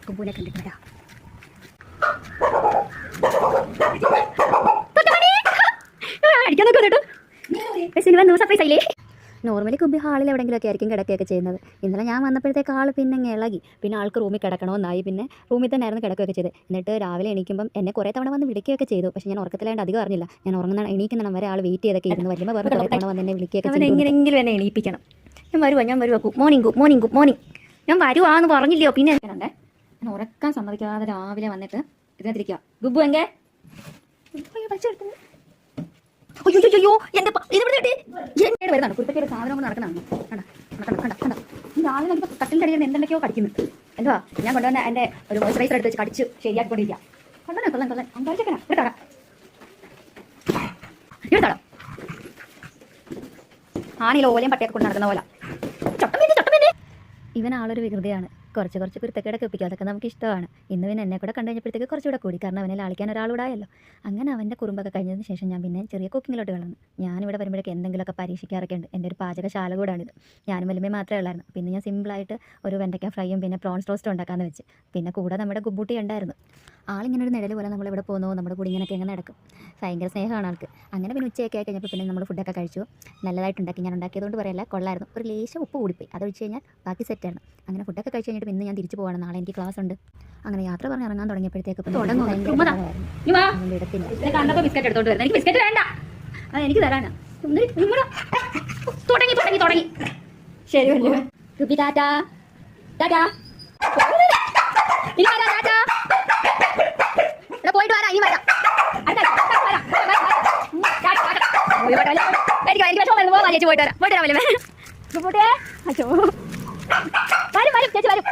കുമ്പൂനെ കണ്ടിട്ട് വരാം. അടിക്കാൻ നോക്കാം കേട്ടോ. സർപ്രൈസ് ആയില്ലേ? നോർമലി കുബി ഹാളിൽ എവിടെയെങ്കിലുമൊക്കെ ആയിരിക്കും കിടക്കുകയൊക്കെ ചെയ്യുന്നത്. ഇന്നലെ ഞാൻ വന്നപ്പോഴത്തേക്ക് ആൾ പിന്നെ ഇളകി. പിന്നെ ആൾക്ക് റൂമിൽ കിടക്കണമെന്നായി. പിന്നെ റൂമിൽ തന്നെ ആയിരുന്നു കിടക്കുകയൊക്കെ ചെയ്ത്. എന്നിട്ട് രാവിലെ എണീക്കുമ്പം എന്നെ കുറേ തവണ വന്ന് വിളിക്കുകയൊക്കെ ചെയ്തു. പക്ഷേ ഞാൻ ഉറക്കത്തിലാണ്ട് അധികം അറിഞ്ഞില്ല. ഞാൻ എണീക്കുന്ന വരെ ആൾ വെയിറ്റ് ചെയ്തൊക്കെ ഇരുന്നു. വലിയ വേറെ കുറേ തവണ വന്ന് എന്നെ വിളിക്കുകയൊക്കെ ചെയ്തു. എങ്ങനെയെങ്കിലും എന്നെ എണീപ്പിക്കണം. ഞാൻ വരുവാ ഗുഡ് മോർണിംഗ്. ഞാൻ വരുവാന്ന് പറഞ്ഞില്ലയോ? പിന്നെ ഞാൻ ഉറക്കാൻ സമ്മതിക്കാതെ രാവിലെ വന്നിട്ട് ഇതിനകത്തിരിക്കുക. ഗുബു എங்கே? അയ്യോ എന്റെ വരുന്നതാണ് കുരുത്തക്കേട് സാധനം കൊണ്ട് നടക്കുന്നതാണ്. കണ്ട രാവിലെ കട്ടിലിൻ്റെ അടിയിൽ എന്തൊക്കെയോ കടിക്കുന്നു. എന്തുവാ ഞാൻ കൊണ്ടുവന്ന എൻ്റെ ഒരു മോയ്സ്ചറൈസർ എടുത്ത് വെച്ച് കടിച്ച് ശരിയാക്കിക്കൊണ്ടിരിക്കുക. കൊള്ളാം അങ്കാരിച്ചേക്കനാ എടുത്താടാ ആണിയില്ല ഓലയും പട്ടിയൊക്കെ കൊണ്ട് നടക്കുന്ന പോലെ. ഇവൻ ആളൊരു വികൃതിയാണ്. കുറച്ച് കുരുത്തക്കേടൊക്കെ ഒപ്പിക്കുക. അതൊക്കെ നമുക്ക് ഇഷ്ടമാണ്. ഇന്ന് പിന്നെ എന്നെ കൂടെ കണ്ടു കഴിഞ്ഞപ്പോഴത്തേക്ക് കുറച്ചുകൂടെ കൂടി. കാരണം അവനെ ലാളിക്കാൻ ഒരാളൂടെ ആയല്ലോ. അങ്ങനെ അവൻ്റെ കുറുമ്പൊക്കെ കഴിഞ്ഞതിന് ശേഷം ഞാൻ പിന്നെ ചെറിയ കുക്കിങ്ങിലോട്ട് കളർന്നു. ഞാനിവിടെ വരുമ്പോഴേക്ക് എന്തെങ്കിലുമൊക്കെ പരീക്ഷിക്കാറൊക്കെ ഉണ്ട്. എൻ്റെ ഒരു പാചകശാല കൂടാണിത്. ഞാനും വലിയ മാത്രമേ ഉള്ളായിരുന്നു. പിന്നെ ഞാൻ സിമ്പിളായിട്ട് ഒരു വെണ്ടയ്ക്ക ഫ്രൈയും പിന്നെ പ്രോൺസ് റോസ്റ്റ് ഉണ്ടാക്കാമെന്ന് വെച്ച്. പിന്നെ കൂടെ നമ്മുടെ ഗുബൂട്ടി ഉണ്ടായിരുന്നു. ആളിങ്ങനെ ഒരു നിഴൽ പോലെ നമ്മളിവിടെ പോകുന്നു. നമ്മുടെ കൂടി ഇങ്ങനെയൊക്കെ എങ്ങനെ നടക്കും. ഭയങ്കര സ്നേഹമാണ് ആൾക്ക്. അങ്ങനെ പിന്നെ ഉച്ചയൊക്കെ ആയി കഴിഞ്ഞപ്പോൾ പിന്നെ നമ്മൾ ഫുഡൊക്കെ കഴിച്ചു. നല്ലതായിട്ടുണ്ടാക്കി. ഞാൻ ഉണ്ടാക്കിയതുകൊണ്ട് പറയല്ല, കൊള്ളായിരുന്നു. ഒരു ലേശം ഉപ്പ് കൂടിപ്പോയി. അത് ഒഴിച്ച് കഴിഞ്ഞാൽ ബാക്കി സെറ്റാണ്. അങ്ങനെ ഫുഡൊക്കെ കഴിച്ച് കഴിഞ്ഞിട്ട് പിന്നെ ഞാൻ തിരിച്ചു പോകണം. നാളെ എനിക്ക് ക്ലാസ് ഉണ്ട്. അങ്ങനെ യാത്ര പറഞ്ഞ് ഇറങ്ങാൻ തുടങ്ങിയപ്പോഴത്തേക്ക് ബിസ്ക്കറ്റ് എടുത്തോണ്ട് വരുന്നത്. എനിക്ക് ബിസ്ക്കറ്റ് വേണ്ട, എനിക്ക് തരാനാ. തുടങ്ങി ശരി റുബി ടാറ്റാ പോയിട്ട് വരാം. ഇനി വരാം. എനിക്ക് പോയിട്ട് വരാം. വരും ചേച്ചി വരും.